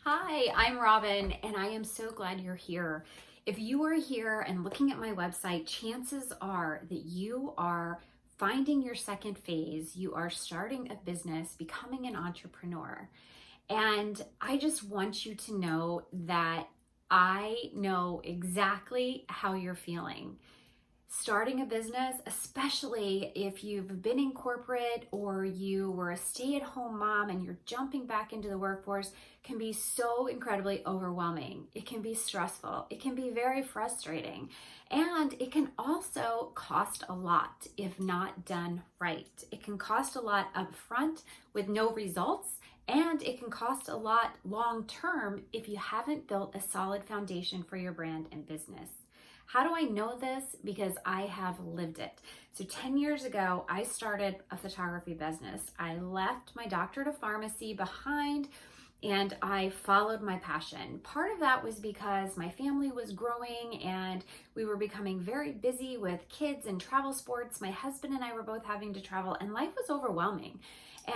Hi, I'm Robyn, and I am so glad you're here. If you are here and looking at my website, chances are that you are finding your second phase. You are starting a business, becoming an entrepreneur. And I just want you to know that I know exactly how you're feeling. Starting a business, especially if you've been in corporate or you were a stay-at-home mom and you're jumping back into the workforce, can be so incredibly overwhelming. It can be stressful. It can be very frustrating. And it can also cost a lot if not done right. It can cost a lot up front with no results, and it can cost a lot long term if you haven't built a solid foundation for your brand and business. How do I know this? Because I have lived it. So 10 years ago, I started a photography business. I left my doctorate of pharmacy behind and I followed my passion. Part of that was because my family was growing and we were becoming very busy with kids and travel sports. My husband and I were both having to travel and life was overwhelming.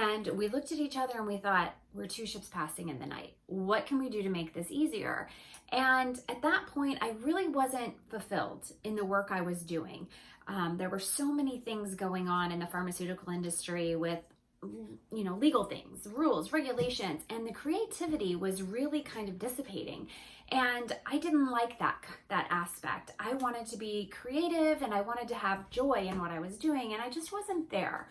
And we looked at each other and we thought, we're two ships passing in the night. What can we do to make this easier? And at that point, I really wasn't fulfilled in the work I was doing. There were so many things going on in the pharmaceutical industry with legal things, rules, regulations, and the creativity was really kind of dissipating. And I didn't like that aspect. I wanted to be creative and I wanted to have joy in what I was doing, and I just wasn't there.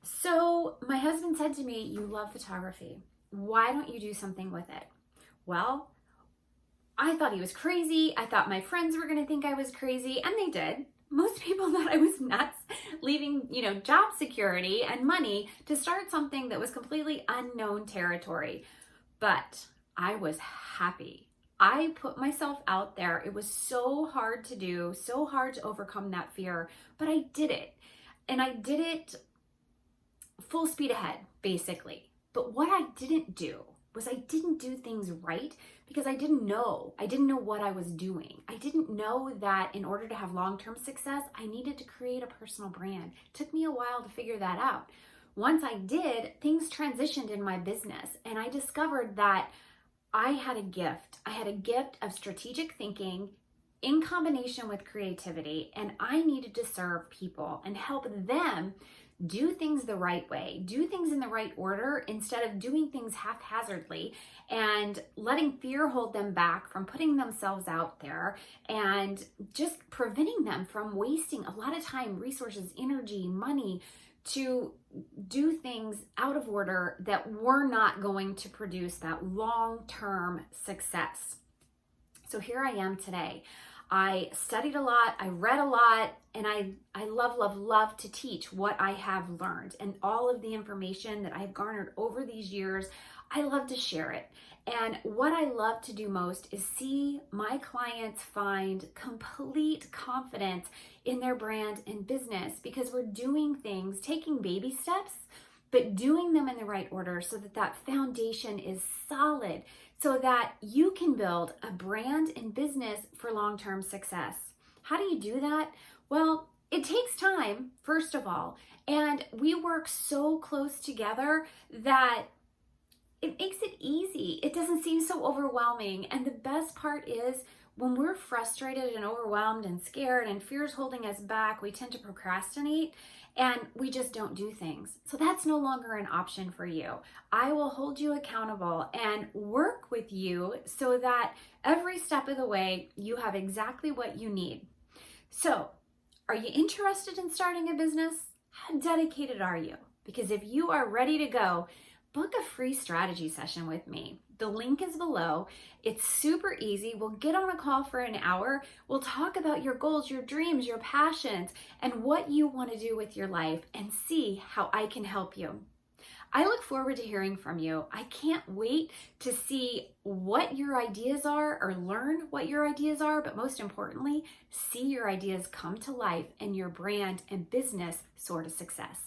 So my husband said to me, "You love photography. Why don't you do something with it?" Well, I thought he was crazy. I thought my friends were going to think I was crazy, and they did. Most people thought I was nuts, leaving, job security and money to start something that was completely unknown territory. But I was happy. I put myself out there. It was so hard to do, so hard to overcome that fear, but I did it. And I did it full speed ahead, basically. But what I didn't do was I didn't do things right because I didn't know. I didn't know what I was doing. I didn't know that in order to have long-term success, I needed to create a personal brand. It took me a while to figure that out. Once I did, things transitioned in my business, and I discovered that I had a gift. I had a gift of strategic thinking in combination with creativity, and I needed to serve people and help them do things the right way, do things in the right order instead of doing things haphazardly and letting fear hold them back from putting themselves out there and just preventing them from wasting a lot of time, resources, energy, money to do things out of order that were not going to produce that long-term success. So here I am today. I studied a lot, I read a lot, and I love to teach what I have learned and all of the information that I've garnered over these years. I love to share it. And what I love to do most is see my clients find complete confidence in their brand and business because we're doing things, taking baby steps, but doing them in the right order so that that foundation is solid so that you can build a brand and business for long-term success. How do you do that? Well, it takes time, first of all, and we work so close together that it makes it easy. It doesn't seem so overwhelming. And the best part is when we're frustrated and overwhelmed and scared and fear's holding us back, we tend to procrastinate and we just don't do things. So that's no longer an option for you. I will hold you accountable and work with you so that every step of the way you have exactly what you need. So, are you interested in starting a business? How dedicated are you? Because if you are ready to go, book a free strategy session with me. The link is below. It's super easy. We'll get on a call for an hour. We'll talk about your goals, your dreams, your passions, and what you want to do with your life and see how I can help you. I look forward to hearing from you. I can't wait to see what your ideas are or learn what your ideas are, but most importantly, see your ideas come to life and your brand and business soar to success.